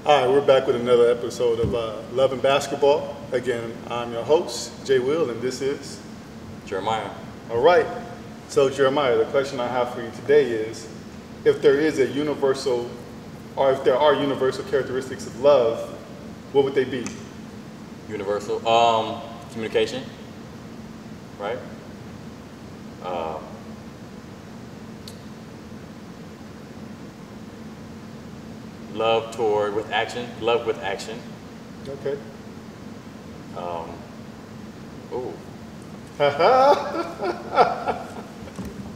All right, we're back with another episode of Love and Basketball. Again, I'm your host, Jay Will, and this is Jeremiah. All right. So, Jeremiah, the question I have for you today is, if there is a universal, or if there are universal characteristics of love, what would they be? Universal. Communication. Right? Love with action. Love with action. Okay. Ooh.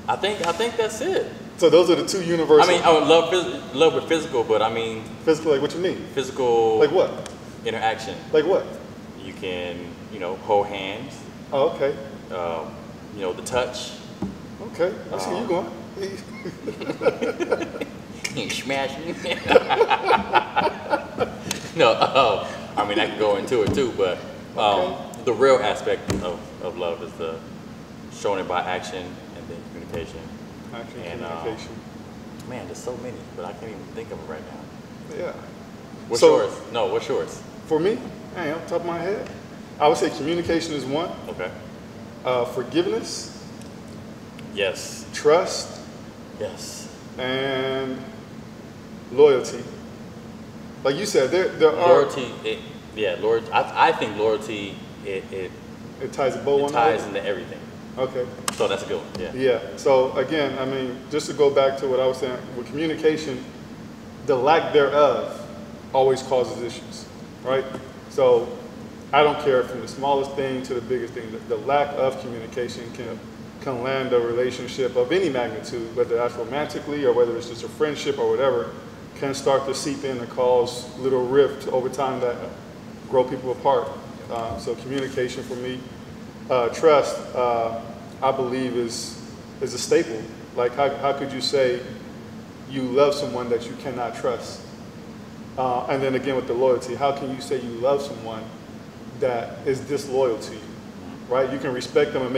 I think that's it. So those are the two universal. I mean, love with physical, but I mean physical, like what you mean? Physical. Like what? Interaction. Like what? You can, hold hands. Oh, okay. The touch. Okay, I see you going. You smash me. No, I mean I can go into it too, but the real aspect of love is the showing it by action and then communication. Action, and communication. Man, there's so many, but I can't even think of it right now. Yeah. What's yours? No, what's yours? For me, on top of my head, I would say communication is one. Okay. Forgiveness. Yes. Trust. Yes. And loyalty. Like you said, there loyalty. Loyalty. I think loyalty. It ties a bow on. It ties into everything. Okay. So that's a good one. Yeah. Yeah. So again, I mean, just to go back to what I was saying with communication, the lack thereof always causes issues, right? So I don't care from the smallest thing to the biggest thing. The lack of communication can land a relationship of any magnitude, whether that's romantically or whether it's just a friendship or whatever, can start to seep in and cause little rift over time that grow people apart. So communication for me, trust, I believe is a staple. Like how could you say you love someone that you cannot trust? And then again with the loyalty, how can you say you love someone that is disloyal to you, right? You can respect them and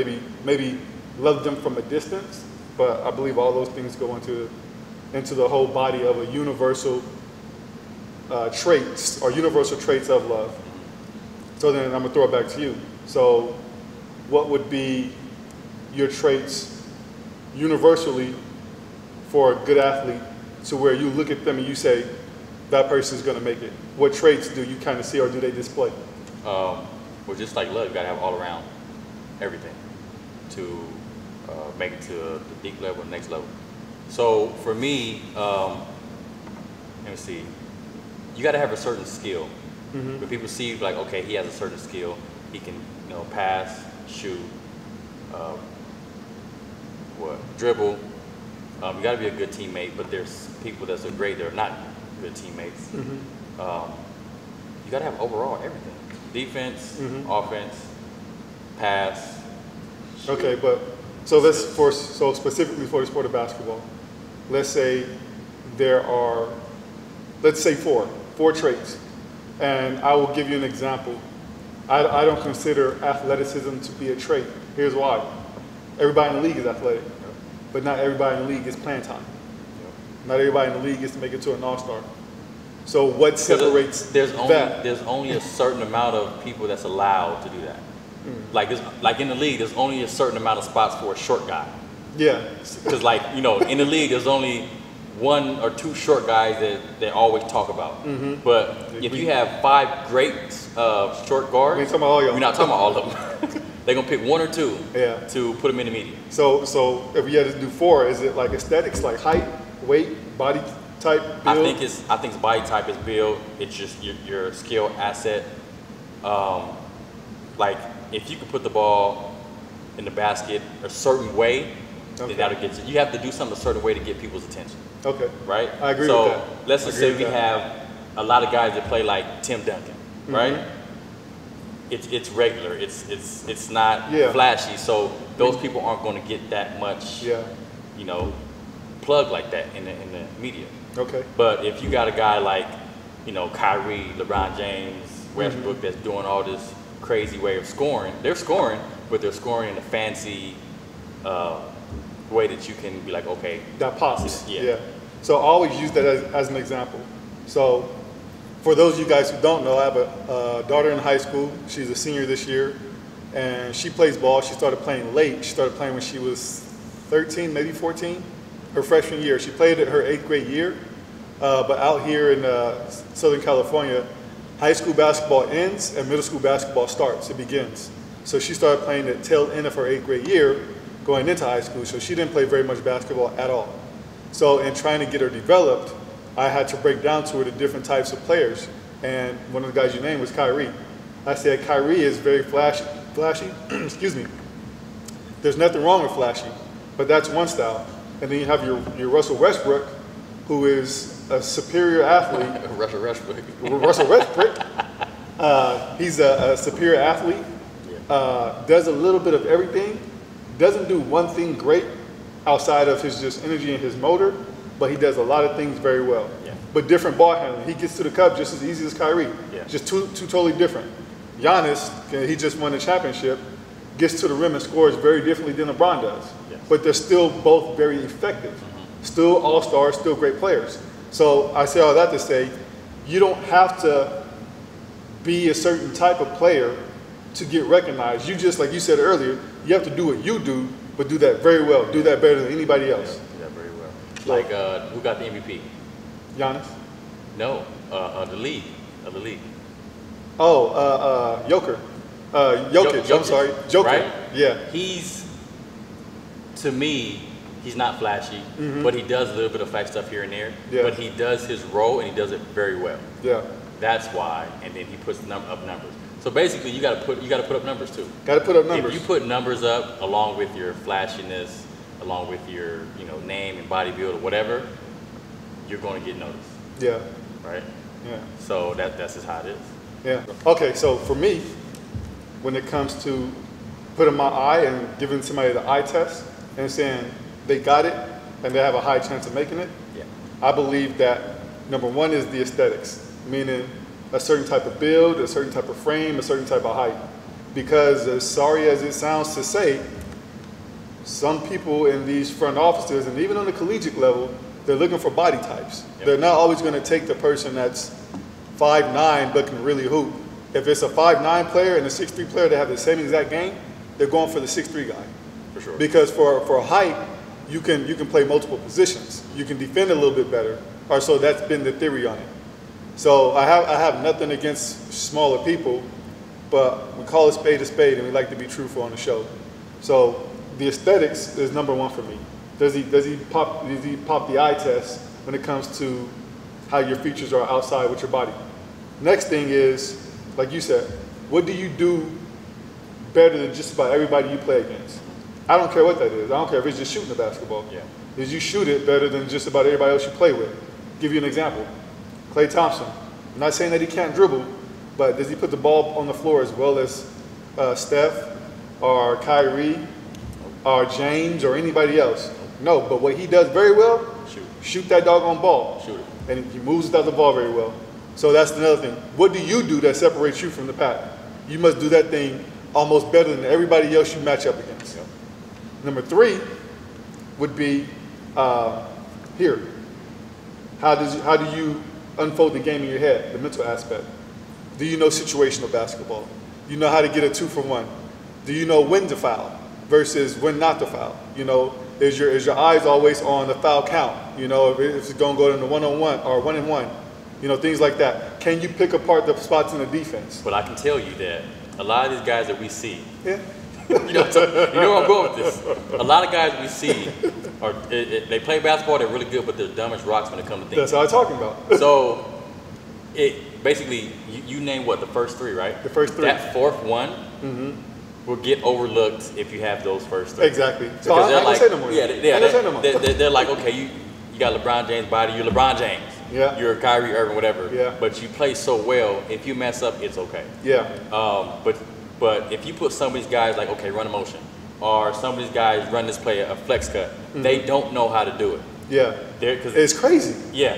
maybe love them from a distance, but I believe all those things go into the whole body of a universal traits or universal traits of love. So then I'm gonna throw it back to you. So what would be your traits universally for a good athlete to where you look at them and you say, that person's gonna make it? What traits do you kind of see or do they display? Well, just like love, you gotta have all around everything to make it to the deep level, the next level. So for me, let me see, you gotta have a certain skill. Mm-hmm. When people see like, okay, he has a certain skill, he can, pass, shoot, dribble. You gotta be a good teammate, but there's people that are great, they're not good teammates. Mm-hmm. You gotta have overall everything. Defense, Mm-hmm. offense, pass. Shoot. Okay, but so specifically for the sport of basketball, let's say there are, four traits, and I will give you an example. I don't consider athleticism to be a trait. Here's why. Everybody in the league is athletic, but not everybody in the league gets playing time. Not everybody in the league gets to make it to an all-star. So what separates there's only a certain amount of people that's allowed to do that. Like in the league, there's only a certain amount of spots for a short guy. Yeah. Because in the league, there's only one or two short guys that they always talk about. Mm-hmm. But if you have 5 great short guards, we ain't talking about all y'all. We're not talking about all of them. They're gonna pick 1 or 2 to put them in the media. So if we had to do 4, is it like aesthetics, like height, weight, body type, build? I think it's body type is build. It's just your skill asset. Like if you can put the ball in the basket a certain way, then that'll get you. You have to do something a certain way to get people's attention. Okay. Right? I agree so with that. Let's just say we have a lot of guys that play like Tim Duncan, right? Mm-hmm. It's regular. It's not flashy. So those people aren't going to get that much, plug like that in the media. Okay. But if you got a guy like, Kyrie, LeBron James, Westbrook, Mm-hmm. that's doing all this crazy way of scoring, they're scoring, but they're scoring in a fancy way that you can be like, okay. That pops. Yeah. So I always use that as an example. So For those of you guys who don't know, I have a daughter in high school. She's a senior this year, and she plays ball. She started playing late. She started playing when she was 13, maybe 14, her freshman year. She played at her 8th grade year, but out here in Southern California, high school basketball ends and middle school basketball starts. It begins. So she started playing at tail end of her 8th grade year, going into high school. So she didn't play very much basketball at all. So in trying to get her developed, I had to break down to her the different types of players. And one of the guys you named was Kyrie. I said, Kyrie is very flashy, excuse me. There's nothing wrong with flashy, but that's one style. And then you have your Russell Westbrook, who is a superior athlete. Russell Westbrook. Russell Westbrook. He's a superior athlete, does a little bit of everything, doesn't do one thing great outside of his just energy and his motor, but he does a lot of things very well. Yeah. But different ball handling. He gets to the cup just as easy as Kyrie. Yeah. Just two totally different. Giannis, he just won the championship, gets to the rim and scores very differently than LeBron does. Yes. But they're still both very effective. Still all-stars, still great players. So I say all that to say, you don't have to be a certain type of player to get recognized. You just, like you said earlier, you have to do what you do, but do that very well. Do that better than anybody else. Yeah, very well. Like, who got the MVP? Giannis? No, the league. Of the league. Oh, Jokic. Jokic, I'm sorry. Jokic. Right? Yeah. To me, he's not flashy, but he does a little bit of flash stuff here and there. Yeah. But he does his role, and he does it very well. Yeah. That's why, and then he puts up numbers. So basically, you got to put up numbers too. Got to put up numbers. If you put numbers up along with your flashiness, along with your name and body build or whatever, you're going to get noticed. Yeah. Right. Yeah. So that's just how it is. Yeah. Okay. So for me, when it comes to putting my eye and giving somebody the eye test and saying they got it and they have a high chance of making it, Yeah. I believe that number one is the aesthetics, meaning a certain type of build, a certain type of frame, a certain type of height. Because as sorry as it sounds to say, some people in these front offices and even on the collegiate level, they're looking for body types. Yep. They're not always going to take the person that's 5'9" but can really hoop. If it's a 5'9" player and a 6'3" player that have the same exact game, they're going for the 6'3" guy. For sure. Because for height, you can play multiple positions. You can defend a little bit better, or so that's been the theory on it. So I have nothing against smaller people, but we call a spade, and we like to be truthful on the show. So the aesthetics is number one for me. Does he pop the eye test when it comes to how your features are outside with your body? Next thing is, like you said, what do you do better than just about everybody you play against? I don't care what that is. I don't care if it's just shooting the basketball. Yeah. Is you shoot it better than just about everybody else you play with? Give you an example. Klay Thompson. I'm not saying that he can't dribble, but does he put the ball on the floor as well as Steph or Kyrie or James or anybody else? No, but what he does very well, shoot that doggone ball. Shoot it. And he moves without the ball very well. So that's another thing. What do you do that separates you from the pack? You must do that thing almost better than everybody else you match up against. Yep. Number three would be here. How do you unfold the game in your head, the mental aspect? Do you know situational basketball? Do you know how to get a 2-for-1? Do you know when to foul versus when not to foul? Is your eyes always on the foul count? If it's going to go into one-on-one or 1-and-1, things like that. Can you pick apart the spots in the defense? But I can tell you that a lot of these guys that we see, Yeah. you know where I'm going with this. A lot of guys we see they play basketball, they're really good, but they're dumb as rocks when it comes to thinking. That's what I'm talking about. So, it basically, you name what, the first three, right? The first three. That fourth one will get overlooked if you have those first three. Exactly. So Because I they're ain't like, gonna say no more. yeah, I ain't gonna say no more. they're like, okay, you got LeBron James' body, you're LeBron James. Yeah. You're Kyrie Irving, whatever. Yeah. But you play so well, if you mess up, it's okay. Yeah. But if you put some of these guys like, okay, run a motion, or some of these guys run this play, a flex cut, they don't know how to do it. Yeah. It's crazy. Yeah,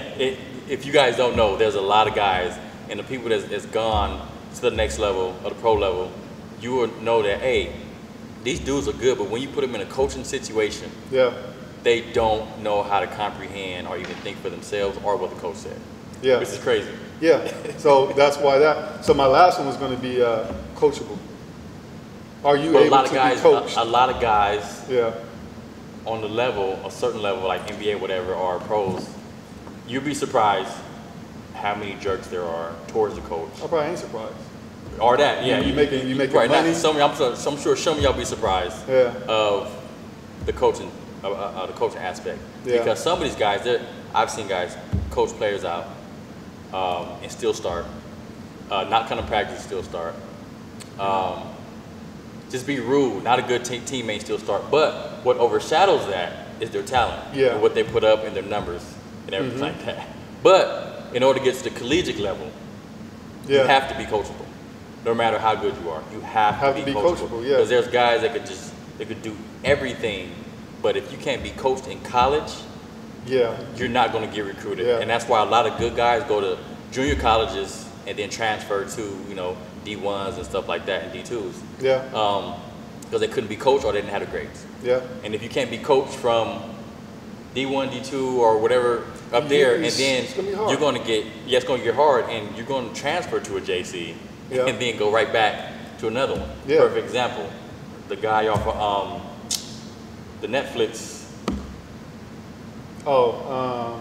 if you guys don't know, there's a lot of guys, and the people that's gone to the next level, or the pro level, you will know that, hey, these dudes are good, but when you put them in a coaching situation, Yeah. they don't know how to comprehend or even think for themselves or what the coach said. Yeah. Which is crazy. Yeah. So that's why that. So my last one was going to be coachable. Are you But able to be coached? a lot of guys Yeah. on the level, a certain level, like NBA, whatever, or pros, you'd be surprised how many jerks there are towards the coach. I probably ain't surprised. Or that, yeah. You making right, money? I'm sure some of y'all be surprised Yeah. of the coaching aspect. Yeah. Because some of these guys, I've seen guys coach players out and still start, not come to practice, still start. Just be rude, not a good teammate, still start. But what overshadows that is their talent, Yeah. and what they put up in their numbers and everything like that. But in order to get to the collegiate level, you Yeah. have to be coachable. No matter how good you are, you have to be coachable. yeah. Because there's guys that could do everything, but if you can't be coached in college, Yeah. you're not going to get recruited. Yeah. And that's why a lot of good guys go to junior colleges and then transfer to, D1s and stuff like that and D2s. Yeah. Because they couldn't be coached or they didn't have the grades. Yeah. And if you can't be coached from D1, D2 or whatever up there, and then it's gonna be hard. you're going to get, it's going to get hard, and you're going to transfer to a JC Yeah. and then go right back to another one. Yeah. Perfect example, the guy off of the Netflix. Oh,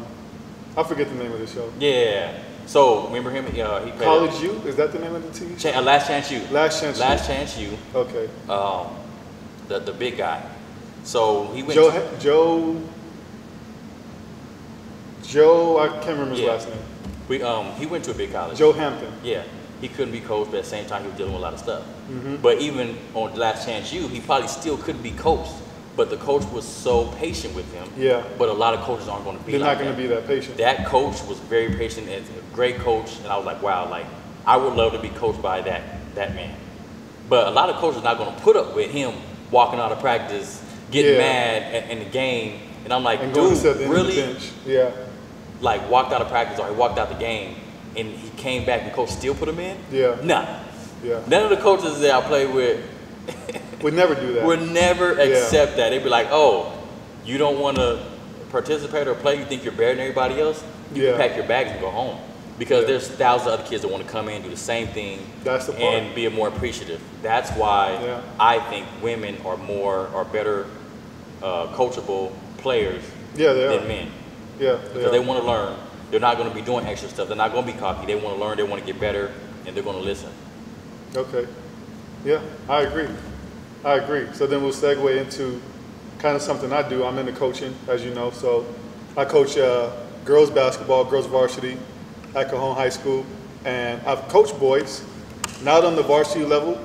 I forget the name of the show. Yeah. So remember him? He played College U? Is that the name of the TV show? Last Chance U. Last Chance U. Last Chance U. Okay. The big guy. So he went. Joe, I can't remember his Yeah. last name. He went to a big college. Joe Hampton. Yeah. He couldn't be coached, but at the same time he was dealing with a lot of stuff. Mm-hmm. But even on Last Chance U, he probably still couldn't be coached. But the coach was so patient with him. Yeah. But a lot of coaches aren't going to be They're like not going to that. be that patient. That coach was very patient and a great coach, and I was like, wow, like I would love to be coached by that man. But a lot of coaches are not going to put up with him walking out of practice, getting Yeah. mad in the game, and I'm like, And going to dude, sit at the end of the really? bench. Yeah. Like walked out of practice or he walked out the game, and he came back and coach still put him in? Yeah. Nah. Yeah. None of the coaches that I played with Would never do that. would never accept that. They'd be like, oh, you don't want to participate or play? You think you're better than everybody else? You Yeah. can pack your bags and go home. Because Yeah. there's thousands of other kids that want to come in and do the same thing That's the part. and be more appreciative. That's why Yeah. I think women are better coachable players Yeah, they than are. men. Yeah. Because they want to learn. They're not going to be doing extra stuff. They're not going to be cocky. They want to learn. They want to get better, and they're going to listen. Okay. Yeah, I agree. So then we'll segue into kind of something I do. I'm into coaching, as you know. So I coach girls basketball, girls varsity at Cajon High School. And I've coached boys, not on the varsity level,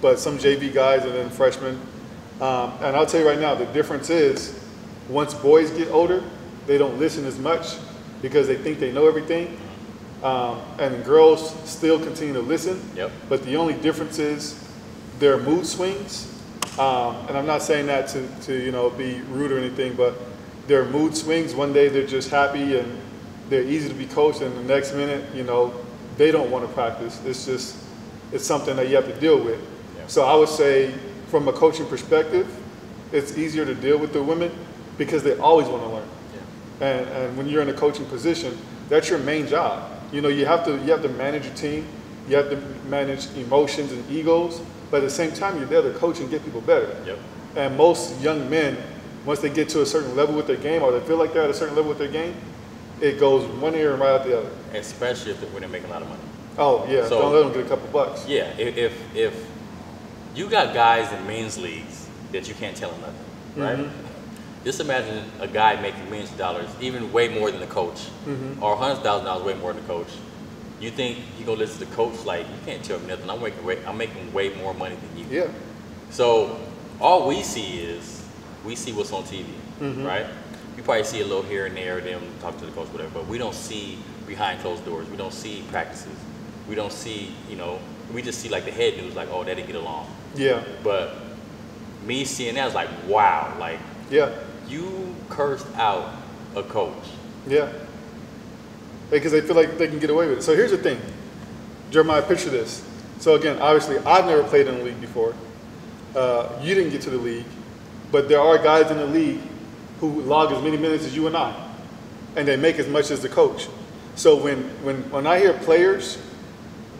but some JV guys and then freshmen. And I'll tell you right now, the difference is once boys get older, they don't listen as much because they think they know everything. And girls still continue to listen. Yep. But the only difference is their mood swings. And I'm not saying that to be rude or anything, but their mood swings. One day they're just happy and they're easy to be coached, and the next minute, they don't want to practice. It's something that you have to deal with. Yeah. So I would say from a coaching perspective, it's easier to deal with the women because they always want to learn. Yeah. And when you're in a coaching position, that's your main job. You have to manage your team. You have to manage emotions and egos, but at the same time, you're there to coach and get people better. Yep. And most young men, once they get to a certain level with their game, or they feel like they're at a certain level with their game, it goes one ear and right out the other. Especially when they're making a lot of money. Oh yeah, So- don't let them get a couple bucks. Yeah, if you got guys in men's leagues that you can't tell them nothing, right? Mm-hmm. Just imagine a guy making millions of dollars, even way more than the coach, Mm-hmm. or $100,000 way more than the coach. You think you gonna listen to the coach like you can't tell me nothing? I'm making way more money than you. Yeah, So all we see what's on TV, Mm-hmm. right? You probably see a little here and there, them talk to the coach, whatever, but we don't see behind closed doors. We don't see practices. We don't see, we just see like the head news, like, oh, they didn't get along. yeah, But me seeing that, I was like, wow, like yeah, you cursed out a coach. yeah. Because they feel like they can get away with it. So here's the thing, Jeremiah, picture this. So again, obviously, I've never played in the league before. You didn't get to the league, but there are guys in the league who log as many minutes as you and I, and they make as much as the coach. So when I hear players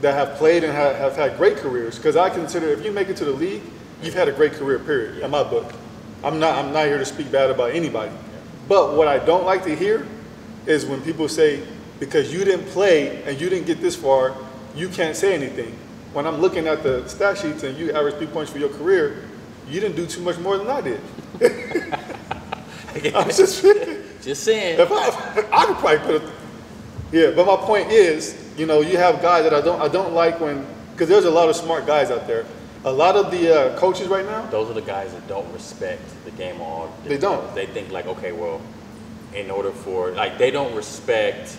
that have played and have had great careers, because I consider if you make it to the league, you've had a great career, period, in my book. I'm not here to speak bad about anybody. But what I don't like to hear is when people say, because you didn't play and you didn't get this far, you can't say anything. When I'm looking at the stat sheets and you average 3 points for your career, you didn't do too much more than I did. I'm just saying. If I could probably put it. Yeah, but my point is, you have guys that I don't like when, because there's a lot of smart guys out there. A lot of the coaches right now. Those are the guys that don't respect the game all. They don't. They think like, okay, well, in order for, like, they don't respect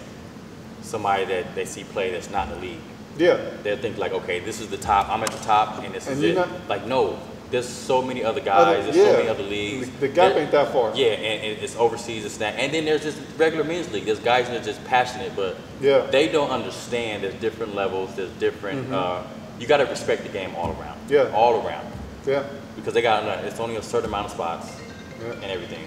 somebody that they see play that's not in the league. Yeah. They'll think like, okay, this is the top, I'm at the top, and this is it. Like, no, there's so many other guys, there's so many other leagues. The gap ain't that far. Yeah, and it's overseas, it's that. And then there's just regular men's league. There's guys that are just passionate, but they don't understand there's different levels, there's different, you got to respect the game all around. Yeah. All around. Yeah. Because it's only a certain amount of spots and everything.